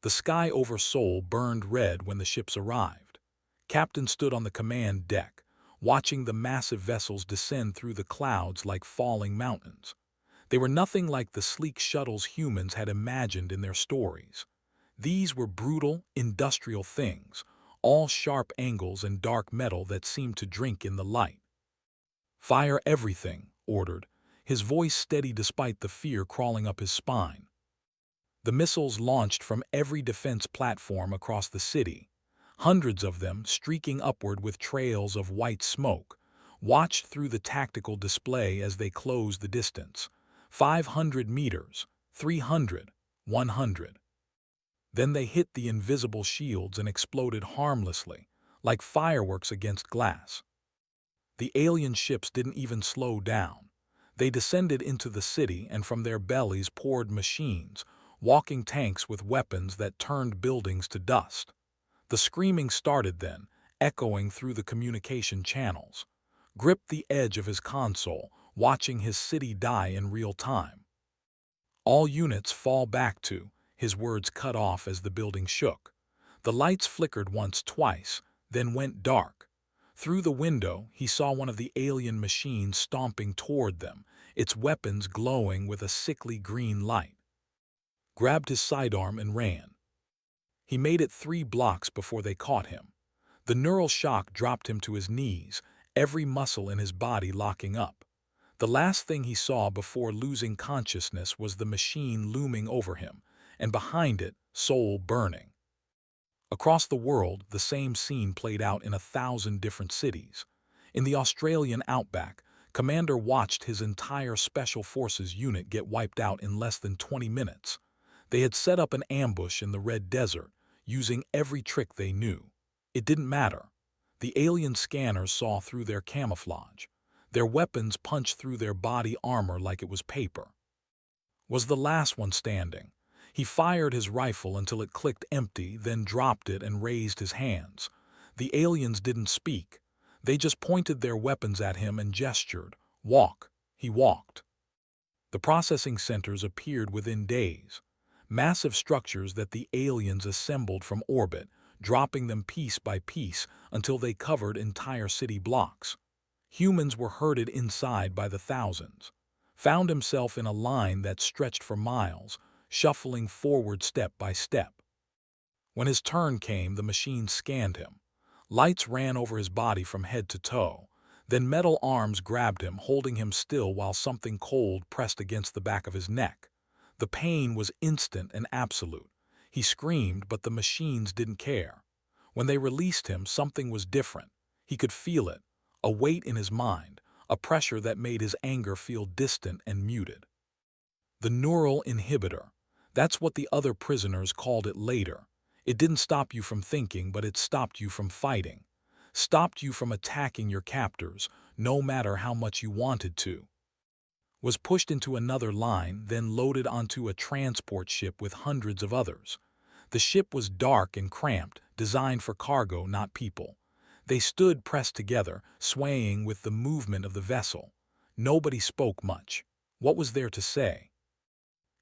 The sky over Seoul burned red when the ships arrived. Captain stood on the command deck, watching the massive vessels descend through the clouds like falling mountains. They were nothing like the sleek shuttles humans had imagined in their stories. These were brutal, industrial things, all sharp angles and dark metal that seemed to drink in the light. "Fire everything," ordered, his voice steady despite the fear crawling up his spine. The missiles launched from every defense platform across the city, hundreds of them streaking upward with trails of white smoke, watched through the tactical display as they closed the distance. 500 meters, 300, 100. Then they hit the invisible shields and exploded harmlessly, like fireworks against glass. The alien ships didn't even slow down. They descended into the city, and from their bellies poured machines, walking tanks with weapons that turned buildings to dust. The screaming started then, echoing through the communication channels. Gripped the edge of his console, watching his city die in real time. "All units fall back to," his words cut off as the building shook. The lights flickered once, twice, then went dark. Through the window, he saw one of the alien machines stomping toward them, its weapons glowing with a sickly green light. Grabbed his sidearm and ran. He made it 3 blocks before they caught him. The neural shock dropped him to his knees, every muscle in his body locking up. The last thing he saw before losing consciousness was the machine looming over him, and behind it, Seoul burning. Across the world, the same scene played out in 1,000 different cities. In the Australian outback, Commander watched his entire Special Forces unit get wiped out in less than 20 minutes. They had set up an ambush in the Red Desert, using every trick they knew. It didn't matter. The alien scanners saw through their camouflage. Their weapons punched through their body armor like it was paper. Was the last one standing. He fired his rifle until it clicked empty, then dropped it and raised his hands. The aliens didn't speak. They just pointed their weapons at him and gestured. "Walk." He walked. The processing centers appeared within days. Massive structures that the aliens assembled from orbit, dropping them piece by piece until they covered entire city blocks. Humans were herded inside by the thousands. Found himself in a line that stretched for miles, shuffling forward step by step. When his turn came, the machine scanned him. Lights ran over his body from head to toe. Then metal arms grabbed him, holding him still while something cold pressed against the back of his neck. The pain was instant and absolute. He screamed, but the machines didn't care. When they released him, something was different. He could feel it, a weight in his mind, a pressure that made his anger feel distant and muted. The neural inhibitor. That's what the other prisoners called it later. It didn't stop you from thinking, but it stopped you from fighting. Stopped you from attacking your captors, no matter how much you wanted to. Was pushed into another line, then loaded onto a transport ship with hundreds of others. The ship was dark and cramped, designed for cargo, not people. They stood pressed together, swaying with the movement of the vessel. Nobody spoke much. What was there to say?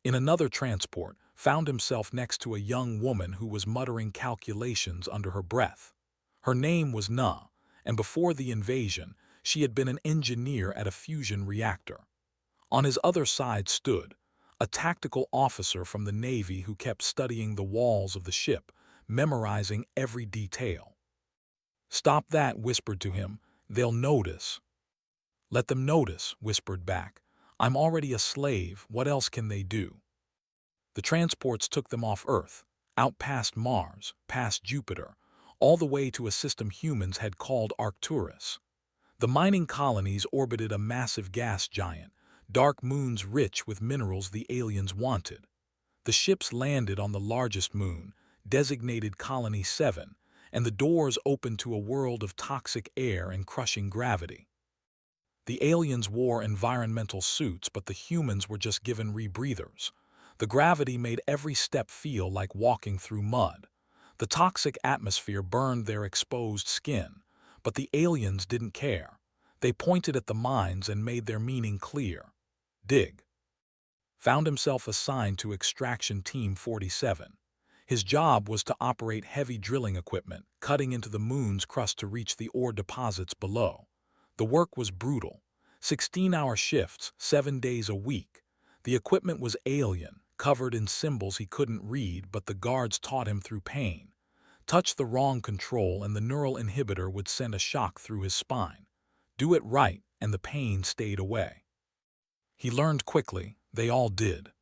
In another transport, found himself next to a young woman who was muttering calculations under her breath. Her name was Na, and before the invasion, she had been an engineer at a fusion reactor. On his other side stood a tactical officer from the Navy who kept studying the walls of the ship, memorizing every detail. "Stop that," whispered to him. "They'll notice." "Let them notice," whispered back. "I'm already a slave. What else can they do?" The transports took them off Earth, out past Mars, past Jupiter, all the way to a system humans had called Arcturus. The mining colonies orbited a massive gas giant, dark moons rich with minerals the aliens wanted. The ships landed on the largest moon, designated Colony 7, and the doors opened to a world of toxic air and crushing gravity. The aliens wore environmental suits, but the humans were just given rebreathers. The gravity made every step feel like walking through mud. The toxic atmosphere burned their exposed skin, but the aliens didn't care. They pointed at the mines and made their meaning clear. Dig. Found himself assigned to Extraction Team 47. His job was to operate heavy drilling equipment, cutting into the moon's crust to reach the ore deposits below. The work was brutal. 16-hour shifts, 7 days a week. The equipment was alien, covered in symbols he couldn't read, but the guards taught him through pain. Touch the wrong control and the neural inhibitor would send a shock through his spine. Do it right, and the pain stayed away. He learned quickly. They all did.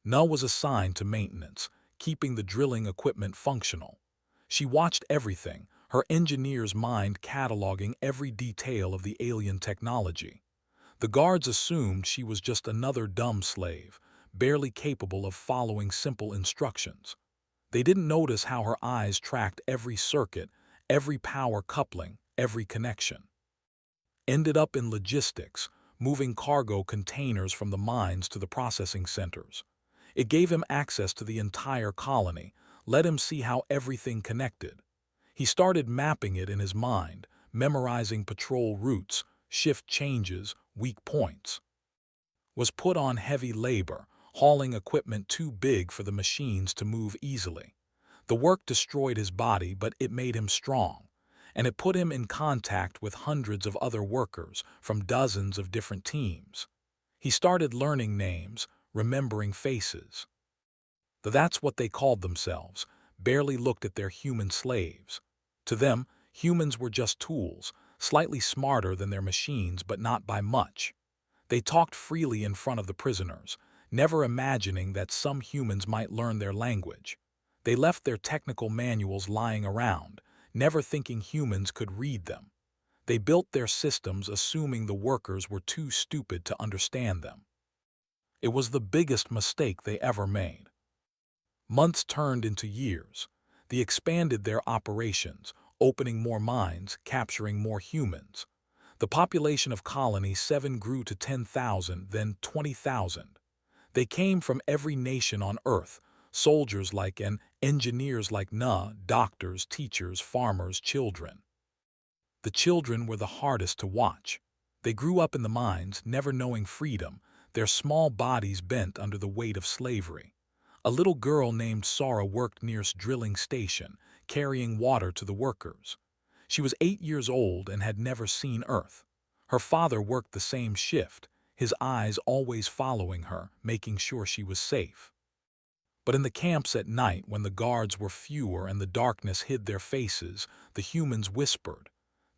Null was assigned to maintenance, keeping the drilling equipment functional. She watched everything, her engineer's mind cataloging every detail of the alien technology. The guards assumed she was just another dumb slave, barely capable of following simple instructions. They didn't notice how her eyes tracked every circuit, every power coupling, every connection. Ended up in logistics, moving cargo containers from the mines to the processing centers. It gave him access to the entire colony, let him see how everything connected. He started mapping it in his mind, memorizing patrol routes, shift changes, weak points. Was put on heavy labor, hauling equipment too big for the machines to move easily. The work destroyed his body, but it made him strong, and it put him in contact with hundreds of other workers from dozens of different teams. He started learning names, remembering faces. That's what they called themselves, barely looked at their human slaves. To them, humans were just tools, slightly smarter than their machines, but not by much. They talked freely in front of the prisoners, never imagining that some humans might learn their language. They left their technical manuals lying around, never thinking humans could read them. They built their systems assuming the workers were too stupid to understand them. It was the biggest mistake they ever made. Months turned into years. They expanded their operations, opening more mines, capturing more humans. The population of Colony 7 grew to 10,000, then 20,000. They came from every nation on Earth, soldiers like and engineers like doctors, teachers, farmers, children. The children were the hardest to watch. They grew up in the mines, never knowing freedom, their small bodies bent under the weight of slavery. A little girl named Sara worked near a drilling station, carrying water to the workers. She was 8 years old and had never seen Earth. Her father worked the same shift, his eyes always following her, making sure she was safe. But in the camps at night, when the guards were fewer and the darkness hid their faces, the humans whispered.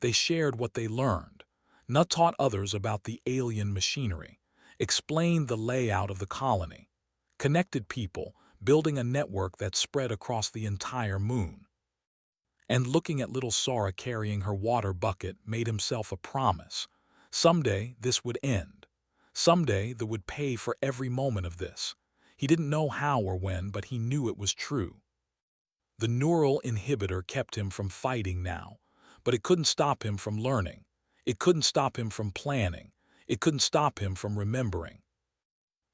They shared what they learned. Nut taught others about the alien machinery, explained the layout of the colony, connected people, building a network that spread across the entire moon. And looking at little Sara carrying her water bucket made himself a promise. Someday this would end. Someday they would pay for every moment of this. He didn't know how or when, but he knew it was true. The neural inhibitor kept him from fighting now, but it couldn't stop him from learning. It couldn't stop him from planning. It couldn't stop him from remembering.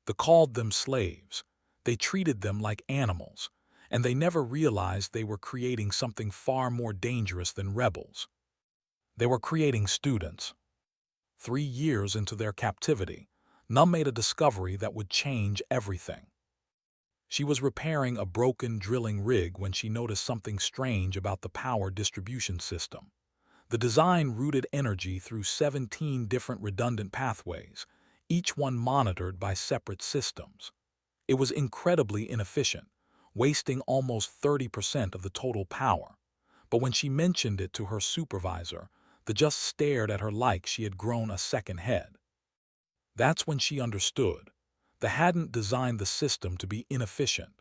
They called them slaves. They treated them like animals, and they never realized they were creating something far more dangerous than rebels. They were creating students. 3 years into their captivity, Num made a discovery that would change everything. She was repairing a broken drilling rig when she noticed something strange about the power distribution system. The design routed energy through 17 different redundant pathways, each one monitored by separate systems. It was incredibly inefficient, wasting almost 30% of the total power. But when she mentioned it to her supervisor, they just stared at her like she had grown a second head. That's when she understood. They hadn't designed the system to be inefficient.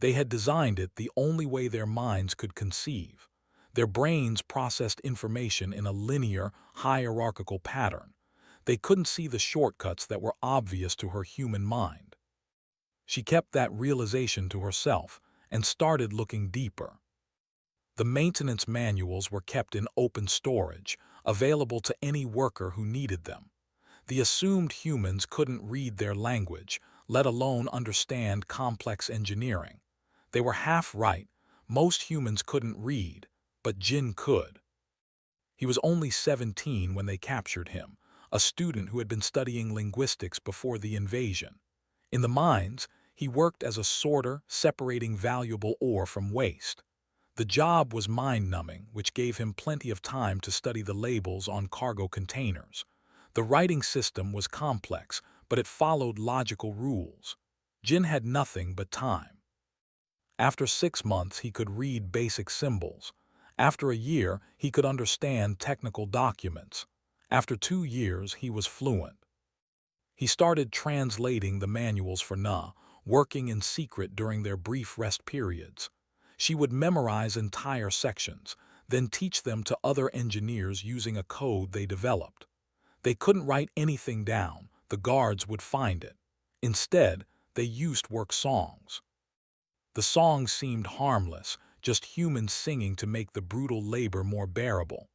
They had designed it the only way their minds could conceive. Their brains processed information in a linear, hierarchical pattern. They couldn't see the shortcuts that were obvious to her human mind. She kept that realization to herself and started looking deeper. The maintenance manuals were kept in open storage, available to any worker who needed them. The assumed humans couldn't read their language, let alone understand complex engineering. They were half right. Most humans couldn't read, but Jin could. He was only 17 when they captured him, a student who had been studying linguistics before the invasion. In the mines, He worked as a sorter, separating valuable ore from waste. The job was mind-numbing, which gave him plenty of time to study the labels on cargo containers. The writing system was complex, but it followed logical rules. Jin had nothing but time. After 6 months, he could read basic symbols. After a year, he could understand technical documents. After 2 years, he was fluent. He started translating the manuals for Na, working in secret during their brief rest periods. She would memorize entire sections, then teach them to other engineers using a code they developed. They couldn't write anything down, the guards would find it. Instead, they used work songs. The songs seemed harmless, just humans singing to make the brutal labor more bearable.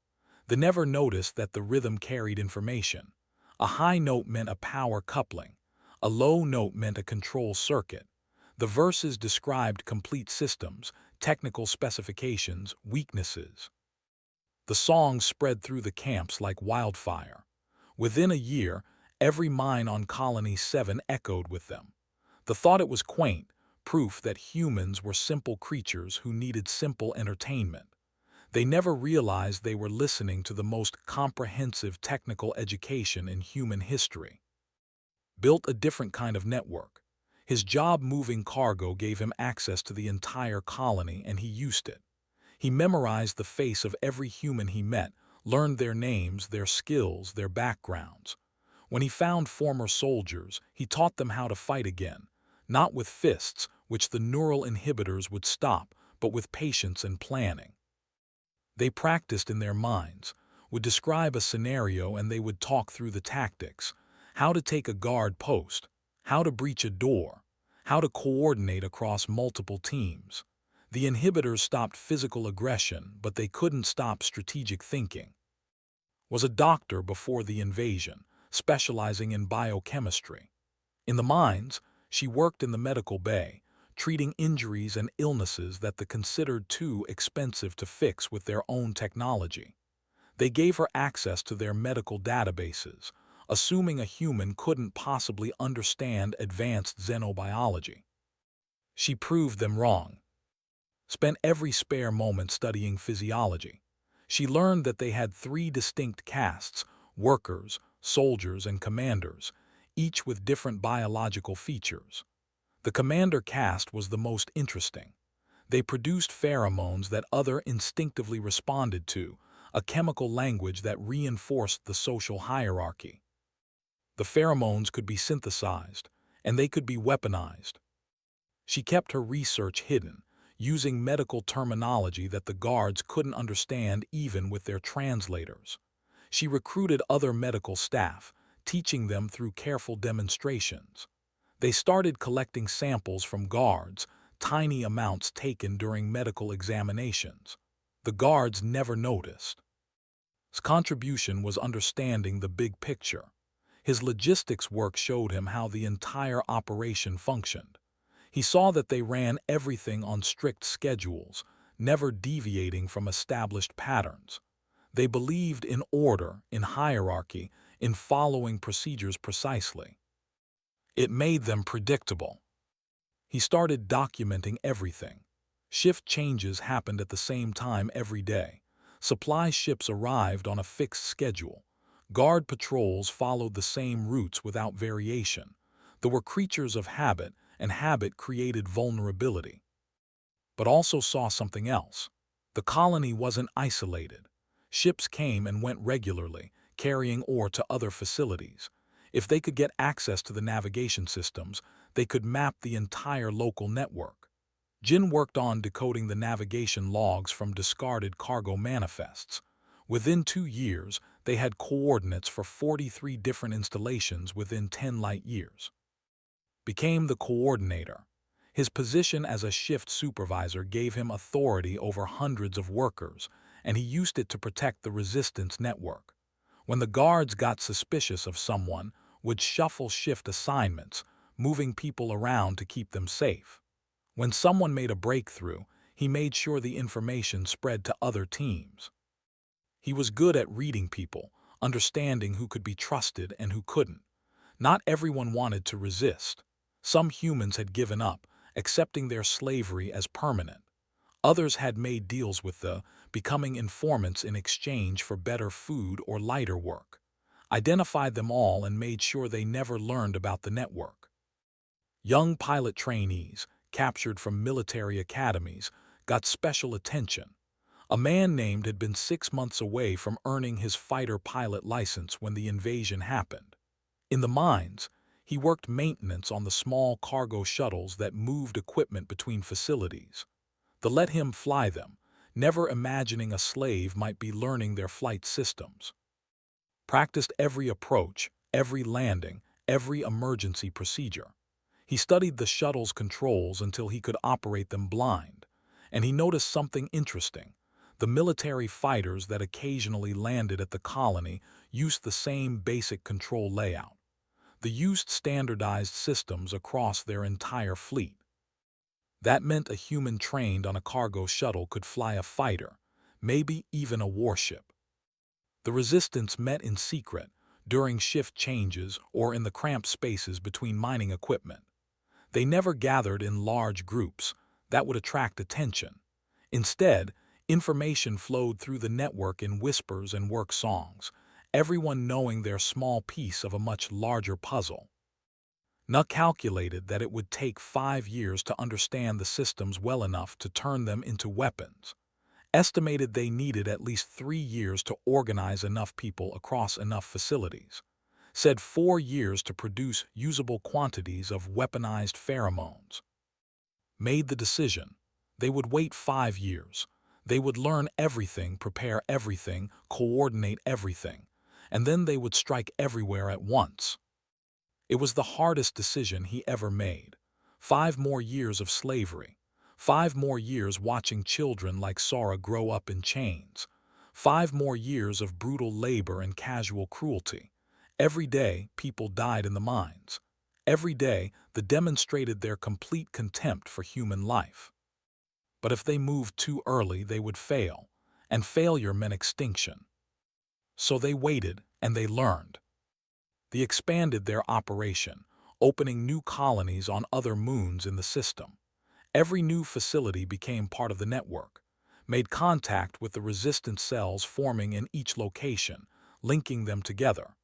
They never noticed that the rhythm carried information. A high note meant a power coupling. A low note meant a control circuit. The verses described complete systems, technical specifications, weaknesses. The songs spread through the camps like wildfire. Within a year, every mine on Colony 7 echoed with them. The thought it was quaint, proof that humans were simple creatures who needed simple entertainment. They never realized they were listening to the most comprehensive technical education in human history. Built a different kind of network. His job moving cargo gave him access to the entire colony, and he used it. He memorized the face of every human he met, learned their names, their skills, their backgrounds. When he found former soldiers, he taught them how to fight again, not with fists, which the neural inhibitors would stop, but with patience and planning. They practiced in their minds, would describe a scenario, and they would talk through the tactics, how to take a guard post, how to breach a door, how to coordinate across multiple teams. The inhibitors stopped physical aggression, but they couldn't stop strategic thinking. Was a doctor before the invasion, specializing in biochemistry. In the mines, she worked in the medical bay, treating injuries and illnesses that they considered too expensive to fix with their own technology. They gave her access to their medical databases, assuming a human couldn't possibly understand advanced xenobiology. She proved them wrong. Spent every spare moment studying physiology. She learned that they had 3 distinct castes: workers, soldiers, and commanders, each with different biological features. The commander caste was the most interesting. They produced pheromones that others instinctively responded to, a chemical language that reinforced the social hierarchy. The pheromones could be synthesized, and they could be weaponized. She kept her research hidden, using medical terminology that the guards couldn't understand even with their translators. She recruited other medical staff, teaching them through careful demonstrations. They started collecting samples from guards, tiny amounts taken during medical examinations. The guards never noticed. His contribution was understanding the big picture. His logistics work showed him how the entire operation functioned. He saw that they ran everything on strict schedules, never deviating from established patterns. They believed in order, in hierarchy, in following procedures precisely. It made them predictable. He started documenting everything. Shift changes happened at the same time every day. Supply ships arrived on a fixed schedule. Guard patrols followed the same routes without variation. They were creatures of habit, and habit created vulnerability. But also saw something else. The colony wasn't isolated. Ships came and went regularly, carrying ore to other facilities. If they could get access to the navigation systems, they could map the entire local network. Jin worked on decoding the navigation logs from discarded cargo manifests. Within 2 years, they had coordinates for 43 different installations within 10 light years. Became the coordinator. His position as a shift supervisor gave him authority over hundreds of workers, and he used it to protect the resistance network. When the guards got suspicious of someone, would shuffle shift assignments, moving people around to keep them safe. When someone made a breakthrough, he made sure the information spread to other teams. He was good at reading people, understanding who could be trusted and who couldn't. Not everyone wanted to resist. Some humans had given up, accepting their slavery as permanent. Others had made deals with becoming informants in exchange for better food or lighter work. Identified them all and made sure they never learned about the network. Young pilot trainees, captured from military academies, got special attention. A man named had been 6 months away from earning his fighter pilot license when the invasion happened. In the mines, he worked maintenance on the small cargo shuttles that moved equipment between facilities. They let him fly them, never imagining a slave might be learning their flight systems. Practiced every approach, every landing, every emergency procedure. He studied the shuttle's controls until he could operate them blind, and he noticed something interesting. The military fighters that occasionally landed at the colony used the same basic control layout. They used standardized systems across their entire fleet. That meant a human trained on a cargo shuttle could fly a fighter, maybe even a warship. The resistance met in secret, during shift changes or in the cramped spaces between mining equipment. They never gathered in large groups that would attract attention. Instead, information flowed through the network in whispers and work songs, everyone knowing their small piece of a much larger puzzle. Nuck calculated that it would take 5 years to understand the systems well enough to turn them into weapons. Estimated they needed at least 3 years to organize enough people across enough facilities. Said 4 years to produce usable quantities of weaponized pheromones. Made the decision. They would wait 5 years. They would learn everything, prepare everything, coordinate everything, and then they would strike everywhere at once. It was the hardest decision he ever made. 5 more years of slavery. 5 more years watching children like Sora grow up in chains. 5 more years of brutal labor and casual cruelty. Every day, people died in the mines. Every day, they demonstrated their complete contempt for human life. But if they moved too early, they would fail, and failure meant extinction. So they waited, and they learned. They expanded their operation, opening new colonies on other moons in the system. Every new facility became part of the network, made contact with the resistance cells forming in each location, linking them together.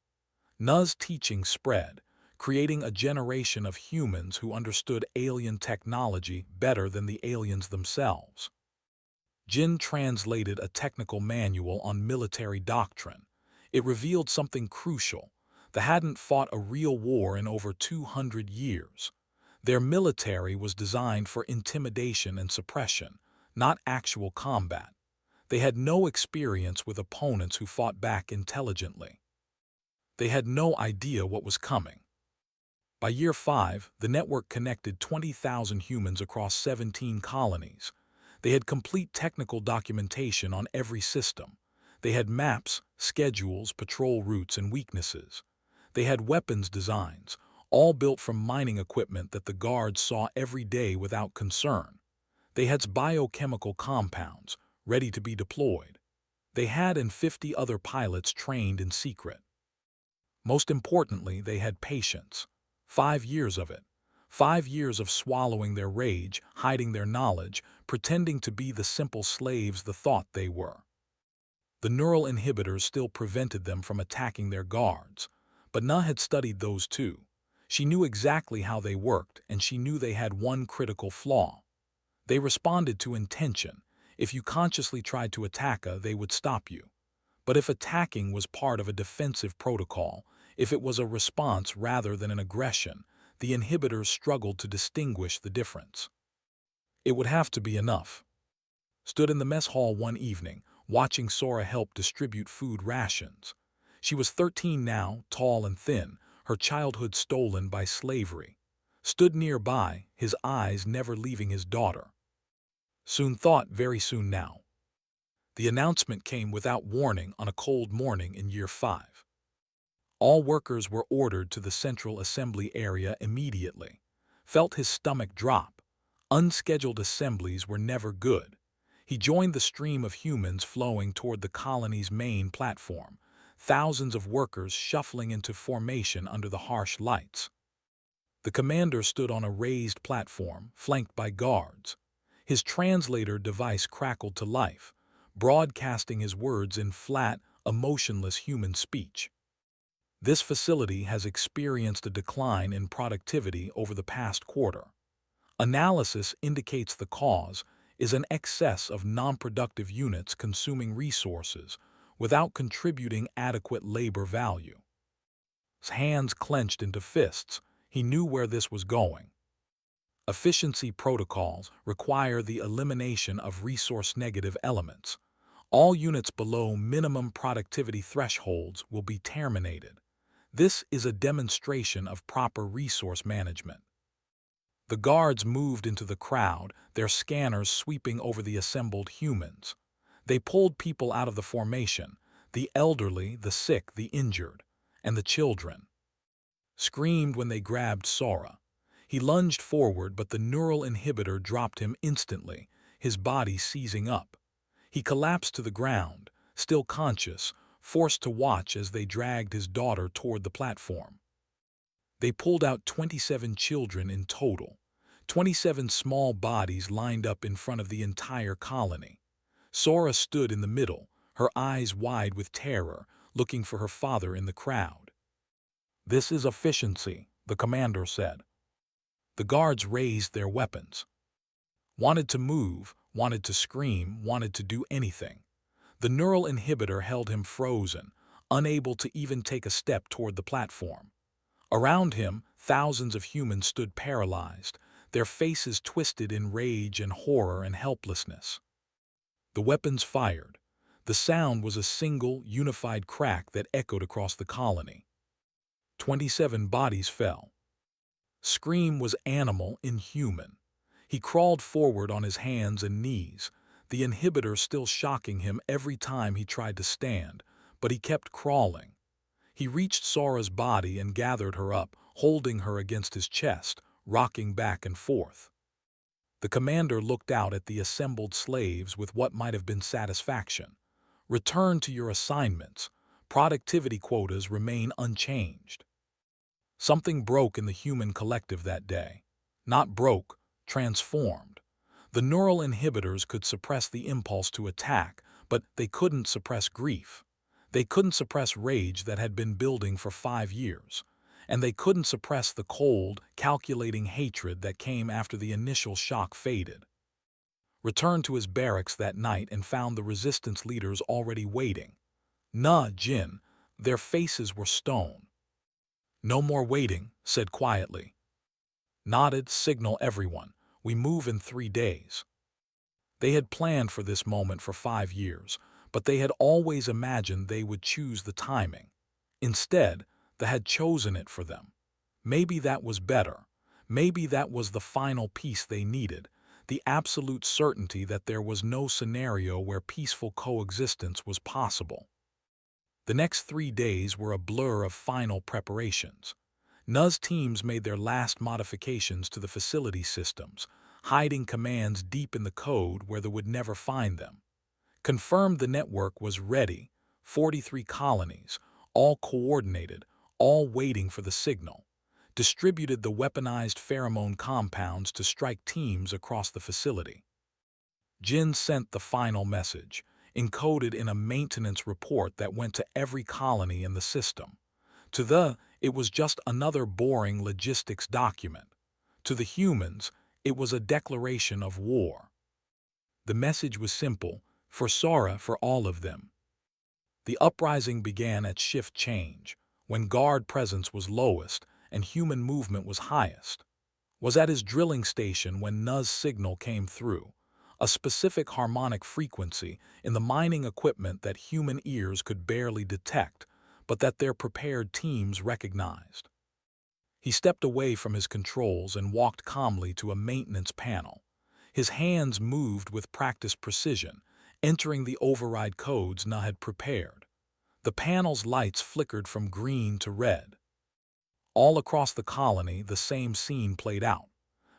Nu's teaching spread, creating a generation of humans who understood alien technology better than the aliens themselves. Jin translated a technical manual on military doctrine. It revealed something crucial. They hadn't fought a real war in over 200 years. Their military was designed for intimidation and suppression, not actual combat. They had no experience with opponents who fought back intelligently. They had no idea what was coming. By year 5, the network connected 20,000 humans across 17 colonies. They had complete technical documentation on every system. They had maps, schedules, patrol routes, and weaknesses. They had weapons designs, all built from mining equipment that the guards saw every day without concern. They had biochemical compounds, ready to be deployed. They had 50 other pilots trained in secret. Most importantly, they had patience. 5 years of it. 5 years of swallowing their rage, hiding their knowledge, pretending to be the simple slaves they thought they were. The neural inhibitors still prevented them from attacking their guards, but Na had studied those too. She knew exactly how they worked, and she knew they had one critical flaw. They responded to intention. If you consciously tried to attack her, they would stop you. But if attacking was part of a defensive protocol, if it was a response rather than an aggression, the inhibitors struggled to distinguish the difference. It would have to be enough. Stood in the mess hall one evening, watching Sora help distribute food rations. She was 13 now, tall and thin, her childhood stolen by slavery. Stood nearby, his eyes never leaving his daughter. Soon thought, very soon now. The announcement came without warning on a cold morning in year 5. All workers were ordered to the central assembly area immediately. Felt his stomach drop. Unscheduled assemblies were never good. He joined the stream of humans flowing toward the colony's main platform, thousands of workers shuffling into formation under the harsh lights. The commander stood on a raised platform, flanked by guards. His translator device crackled to life, broadcasting his words in flat, emotionless human speech. This facility has experienced a decline in productivity over the past quarter. Analysis indicates the cause is an excess of non-productive units consuming resources without contributing adequate labor value. His hands clenched into fists. He knew where this was going. Efficiency protocols require the elimination of resource-negative elements. All units below minimum productivity thresholds will be terminated. This is a demonstration of proper resource management. The guards moved into the crowd, their scanners sweeping over the assembled humans. They pulled people out of the formation, the elderly, the sick, the injured, and the children. Screamed when they grabbed Sora. He lunged forward, but the neural inhibitor dropped him instantly, his body seizing up. He collapsed to the ground, still conscious, forced to watch as they dragged his daughter toward the platform. They pulled out 27 children in total. 27 small bodies lined up in front of the entire colony. Sora stood in the middle, her eyes wide with terror, looking for her father in the crowd. "This is efficiency," the commander said. The guards raised their weapons. Wanted to move, wanted to scream, wanted to do anything. The neural inhibitor held him frozen, unable to even take a step toward the platform. Around him, thousands of humans stood paralyzed, their faces twisted in rage and horror and helplessness. The weapons fired. The sound was a single, unified crack that echoed across the colony. 27 bodies fell. Scream was animal, inhuman. He crawled forward on his hands and knees, the inhibitor still shocking him every time he tried to stand, but he kept crawling. He reached Sora's body and gathered her up, holding her against his chest, rocking back and forth. The commander looked out at the assembled slaves with what might have been satisfaction. "Return to your assignments. Productivity quotas remain unchanged." Something broke in the human collective that day. Not broke, transformed. The neural inhibitors could suppress the impulse to attack, but they couldn't suppress grief. They couldn't suppress rage that had been building for 5 years. And they couldn't suppress the cold, calculating hatred that came after the initial shock faded. Returned to his barracks that night and found the resistance leaders already waiting. "Nah, Jin," their faces were stone. "No more waiting," said quietly. Nodded, signal everyone. "We move in 3 days." They had planned for this moment for 5 years, but they had always imagined they would choose the timing. Instead, they had chosen it for them. Maybe that was better. Maybe that was the final piece they needed, the absolute certainty that there was no scenario where peaceful coexistence was possible. The next 3 days were a blur of final preparations. NUS teams made their last modifications to the facility systems, hiding commands deep in the code where they would never find them. Confirmed the network was ready, 43 colonies, all coordinated, all waiting for the signal. Distributed the weaponized pheromone compounds to strike teams across the facility. Jin sent the final message, encoded in a maintenance report that went to every colony in the system. It was just another boring logistics document. To the humans, it was a declaration of war. The message was simple, for Sora, for all of them. The uprising began at shift change, when guard presence was lowest and human movement was highest. Was at his drilling station when NUS signal came through, a specific harmonic frequency in the mining equipment that human ears could barely detect, but that their prepared teams recognized. He stepped away from his controls and walked calmly to a maintenance panel. His hands moved with practiced precision, entering the override codes Na had prepared. The panel's lights flickered from green to red. All across the colony, the same scene played out.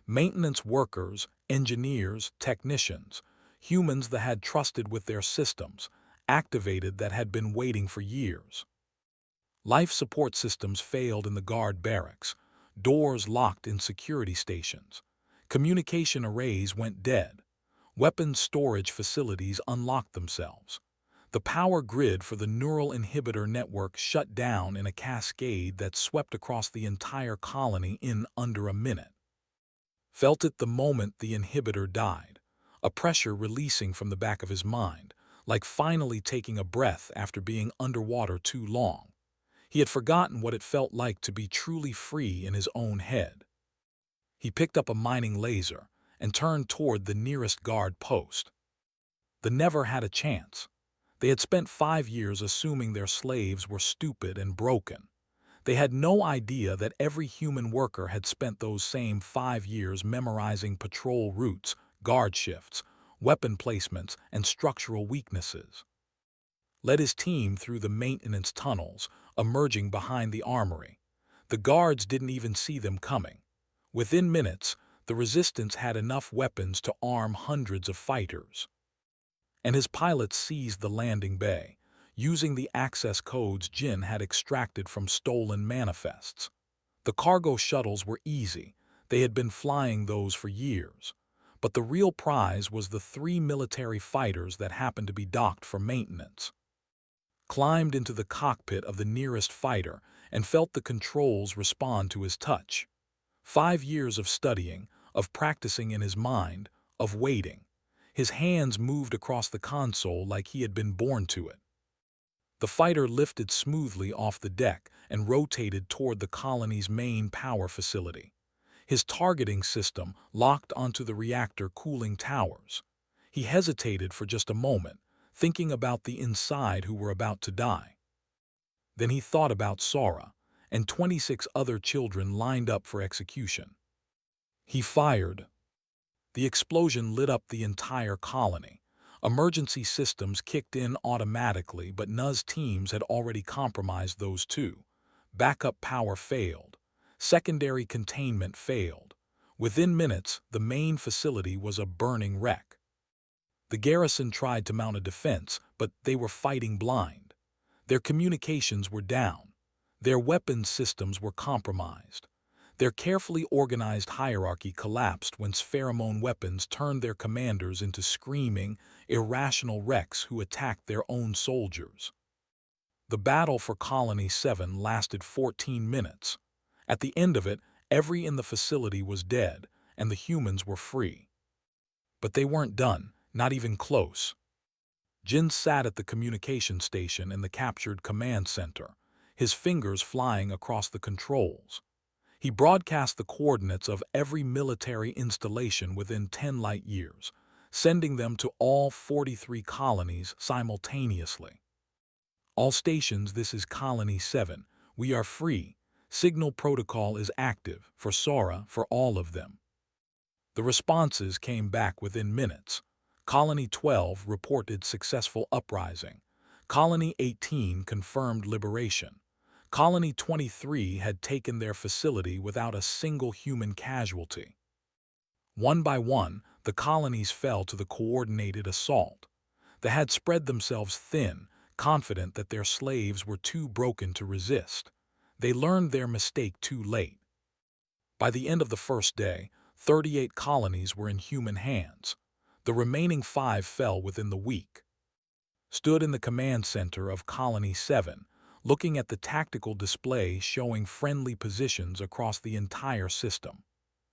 Maintenance workers, engineers, technicians, humans that had trusted with their systems, activated that had been waiting for years. Life support systems failed in the guard barracks. Doors locked in security stations. Communication arrays went dead. Weapons storage facilities unlocked themselves. The power grid for the neural inhibitor network shut down in a cascade that swept across the entire colony in under a minute. Felt it the moment the inhibitor died, a pressure releasing from the back of his mind, like finally taking a breath after being underwater too long. He had forgotten what it felt like to be truly free in his own head. He picked up a mining laser and turned toward the nearest guard post. The Never had a chance. They had spent 5 years assuming their slaves were stupid and broken. They had no idea that every human worker had spent those same 5 years memorizing patrol routes, guard shifts, weapon placements, and structural weaknesses. Led his team through the maintenance tunnels, emerging behind the armory. The guards didn't even see them coming. Within minutes, the resistance had enough weapons to arm hundreds of fighters. And his pilots seized the landing bay, using the access codes Jin had extracted from stolen manifests. The cargo shuttles were easy. They had been flying those for years. But the real prize was the 3 military fighters that happened to be docked for maintenance. Climbed into the cockpit of the nearest fighter and felt the controls respond to his touch. 5 years of studying, of practicing in his mind, of waiting. His hands moved across the console like he had been born to it. The fighter lifted smoothly off the deck and rotated toward the colony's main power facility. His targeting system locked onto the reactor cooling towers. He hesitated for just a moment, thinking about the inside who were about to die. Then he thought about Sora and 26 other children lined up for execution. He fired. The explosion lit up the entire colony. Emergency systems kicked in automatically, but NUS teams had already compromised those too. Backup power failed. Secondary containment failed. Within minutes, the main facility was a burning wreck. The garrison tried to mount a defense, but they were fighting blind. Their communications were down. Their weapons systems were compromised. Their carefully organized hierarchy collapsed when pheromone weapons turned their commanders into screaming, irrational wrecks who attacked their own soldiers. The battle for Colony 7 lasted 14 minutes. At the end of it, every in the facility was dead, and the humans were free. But they weren't done, not even close. Jin sat at the communication station in the captured command center, his fingers flying across the controls. He broadcast the coordinates of every military installation within 10 light years, sending them to all 43 colonies simultaneously. All stations, this is Colony 7. We are free. Signal protocol is active, for Sora, for all of them. The responses came back within minutes. Colony 12 reported successful uprising. Colony 18 confirmed liberation. Colony 23 had taken their facility without a single human casualty. One by one, the colonies fell to the coordinated assault. They had spread themselves thin, confident that their slaves were too broken to resist. They learned their mistake too late. By the end of the first day, 38 colonies were in human hands. The remaining 5 fell within the week. Stood in the command center of Colony 7, looking at the tactical display showing friendly positions across the entire system.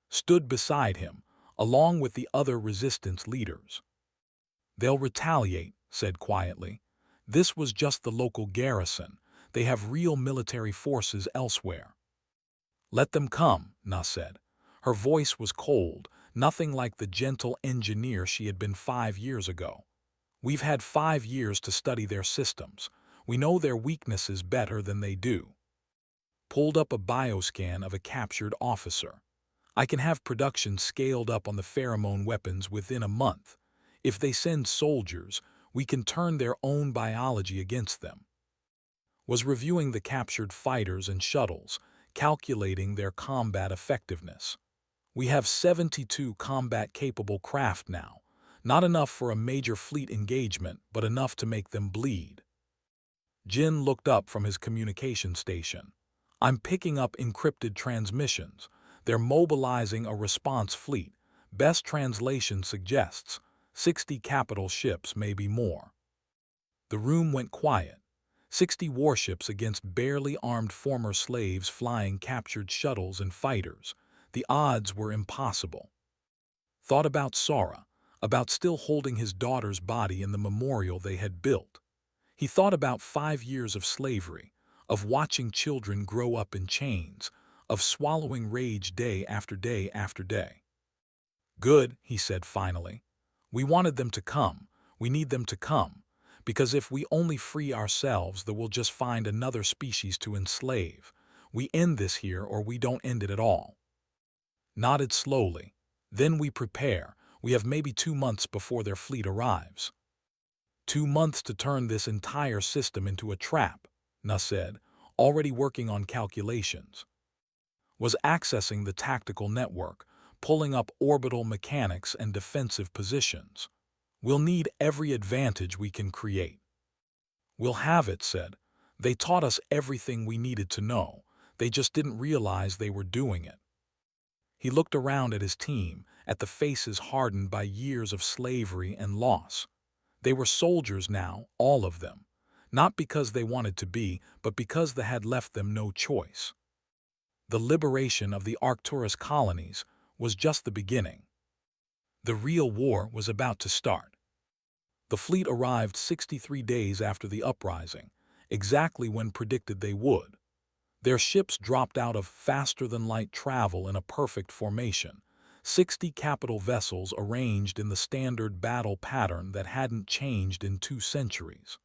Stood beside him, along with the other resistance leaders. They'll retaliate, said quietly. This was just the local garrison. They have real military forces elsewhere. Let them come, Na said. Her voice was cold, nothing like the gentle engineer she had been 5 years ago. We've had 5 years to study their systems. We know their weaknesses better than they do. Pulled up a bioscan of a captured officer. I can have production scaled up on the pheromone weapons within a month. If they send soldiers, we can turn their own biology against them. Was reviewing the captured fighters and shuttles, calculating their combat effectiveness. We have 72 combat-capable craft now. Not enough for a major fleet engagement, but enough to make them bleed. Jin looked up from his communication station. I'm picking up encrypted transmissions. They're mobilizing a response fleet. Best translation suggests 60 capital ships, maybe more. The room went quiet. 60 warships against barely armed former slaves flying captured shuttles and fighters. The odds were impossible. Thought about Sora, about still holding his daughter's body in the memorial they had built. He thought about 5 years of slavery, of watching children grow up in chains, of swallowing rage day after day after day. Good, he said finally. We wanted them to come. We need them to come. Because if we only free ourselves, then we'll just find another species to enslave. We end this here or we don't end it at all. Nodded slowly. Then we prepare. We have maybe 2 months before their fleet arrives. 2 months to turn this entire system into a trap, Na said, already working on calculations. Was accessing the tactical network, pulling up orbital mechanics and defensive positions. We'll need every advantage we can create. We'll have it, said. They taught us everything we needed to know. They just didn't realize they were doing it. He looked around at his team, at the faces hardened by years of slavery and loss. They were soldiers now, all of them. Not because they wanted to be, but because they had left them no choice. The liberation of the Arcturus colonies was just the beginning. The real war was about to start. The fleet arrived 63 days after the uprising, exactly when predicted they would. Their ships dropped out of faster-than-light travel in a perfect formation, 60 capital vessels arranged in the standard battle pattern that hadn't changed in 2 centuries.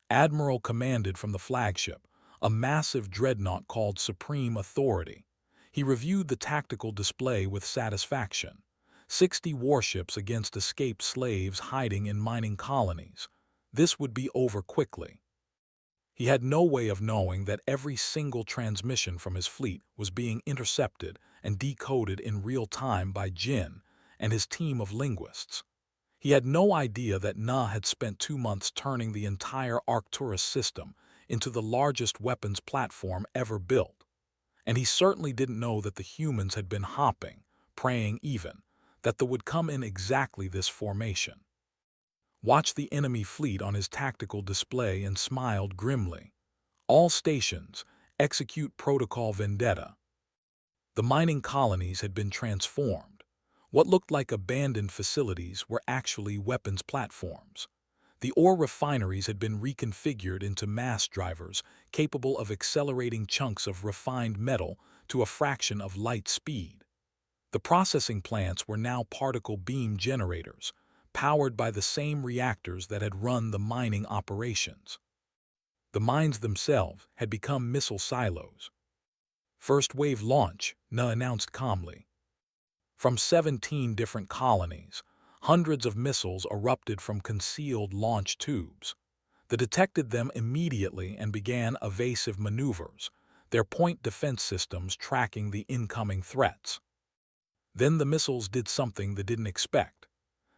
Admiral commanded from the flagship, a massive dreadnought called Supreme Authority. He reviewed the tactical display with satisfaction. 60 warships against escaped slaves hiding in mining colonies. This would be over quickly. He had no way of knowing that every single transmission from his fleet was being intercepted and decoded in real time by Jin and his team of linguists. He had no idea that Na had spent 2 months turning the entire Arcturus system into the largest weapons platform ever built. And he certainly didn't know that the humans had been hopping, praying even, that they would come in exactly this formation. Watched the enemy fleet on his tactical display and smiled grimly. All stations, execute Protocol Vendetta. The mining colonies had been transformed. What looked like abandoned facilities were actually weapons platforms. The ore refineries had been reconfigured into mass drivers capable of accelerating chunks of refined metal to a fraction of light speed. The processing plants were now particle beam generators, powered by the same reactors that had run the mining operations. The mines themselves had become missile silos. First wave launch, Na announced calmly. From 17 different colonies, hundreds of missiles erupted from concealed launch tubes. They detected them immediately and began evasive maneuvers, their point defense systems tracking the incoming threats. Then the missiles did something they didn't expect.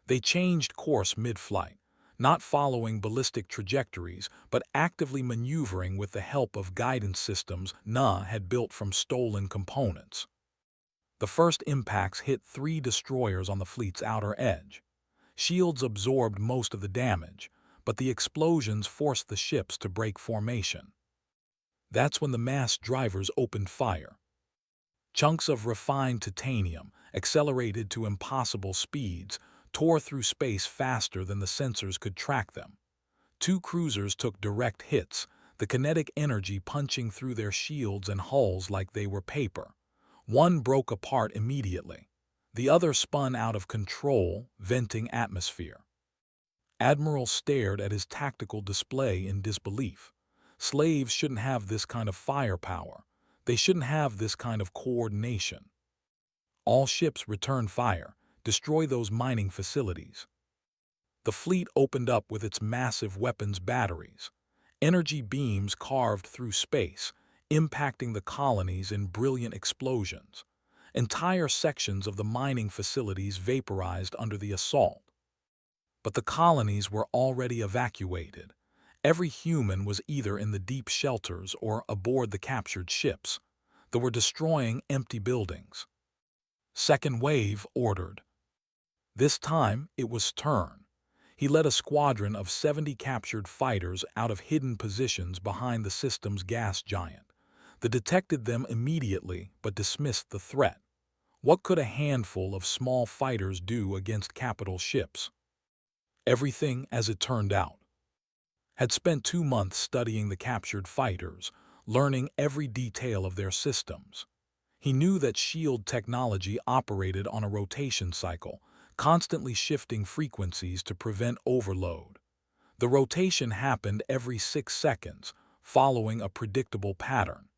They changed course mid-flight, not following ballistic trajectories, but actively maneuvering with the help of guidance systems Na had built from stolen components. The first impacts hit 3 destroyers on the fleet's outer edge. Shields absorbed most of the damage, but the explosions forced the ships to break formation. That's when the mass drivers opened fire. Chunks of refined titanium, accelerated to impossible speeds, tore through space faster than the sensors could track them. 2 cruisers took direct hits, the kinetic energy punching through their shields and hulls like they were paper. One broke apart immediately. The other spun out of control, venting atmosphere. Admiral stared at his tactical display in disbelief. Slaves shouldn't have this kind of firepower. They shouldn't have this kind of coordination. All ships return fire. Destroy those mining facilities. The fleet opened up with its massive weapons batteries. Energy beams carved through space, impacting the colonies in brilliant explosions. Entire sections of the mining facilities vaporized under the assault. But the colonies were already evacuated. Every human was either in the deep shelters or aboard the captured ships that were destroying empty buildings. Second wave ordered. This time it was turn. He led a squadron of 70 captured fighters out of hidden positions behind the system's gas giant. They detected them immediately but dismissed the threat. What could a handful of small fighters do against capital ships? Everything, as it turned out. Had spent 2 months studying the captured fighters, learning every detail of their systems. He knew that shield technology operated on a rotation cycle, constantly shifting frequencies to prevent overload. The rotation happened every 6 seconds, following a predictable pattern.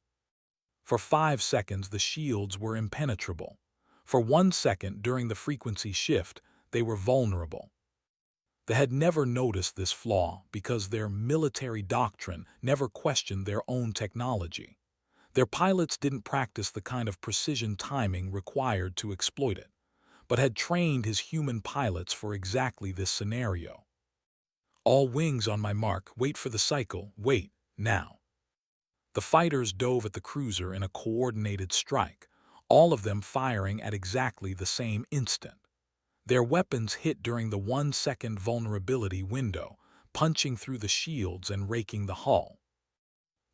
For 5 seconds, the shields were impenetrable. For 1 second during the frequency shift, they were vulnerable. They had never noticed this flaw because their military doctrine never questioned their own technology. Their pilots didn't practice the kind of precision timing required to exploit it, but had trained his human pilots for exactly this scenario. All wings on my mark, wait for the cycle, wait, now. The fighters dove at the cruiser in a coordinated strike, all of them firing at exactly the same instant. Their weapons hit during the 1-second vulnerability window, punching through the shields and raking the hull.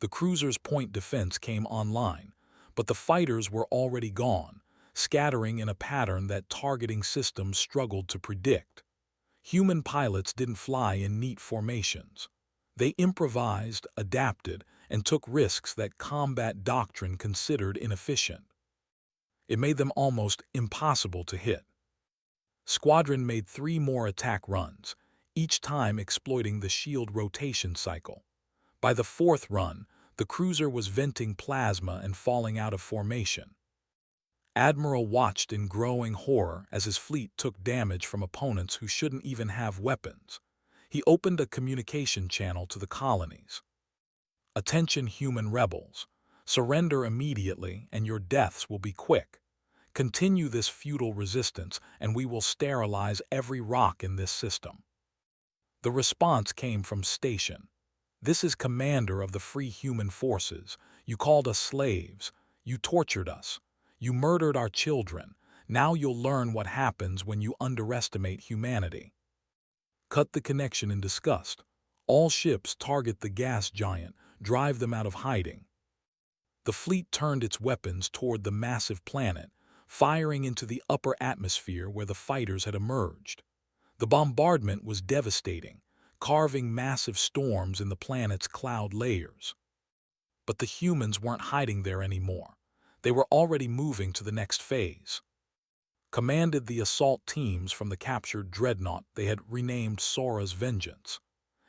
The cruiser's point defense came online, but the fighters were already gone, scattering in a pattern that targeting systems struggled to predict. Human pilots didn't fly in neat formations. They improvised, adapted, and took risks that combat doctrine considered inefficient. It made them almost impossible to hit. Squadron made 3 more attack runs, each time exploiting the shield rotation cycle. By the 4th run, the cruiser was venting plasma and falling out of formation. Admiral watched in growing horror as his fleet took damage from opponents who shouldn't even have weapons. He opened a communication channel to the colonies. "Attention, human rebels. Surrender immediately and your deaths will be quick. Continue this futile resistance and we will sterilize every rock in this system." The response came from Station. "This is Commander of the Free Human Forces. You called us slaves. You tortured us. You murdered our children. Now you'll learn what happens when you underestimate humanity." Cut the connection in disgust. All ships target the gas giant, drive them out of hiding. The fleet turned its weapons toward the massive planet, firing into the upper atmosphere where the fighters had emerged. The bombardment was devastating, carving massive storms in the planet's cloud layers. But the humans weren't hiding there anymore. They were already moving to the next phase. Commanded the assault teams from the captured dreadnought they had renamed Sora's Vengeance.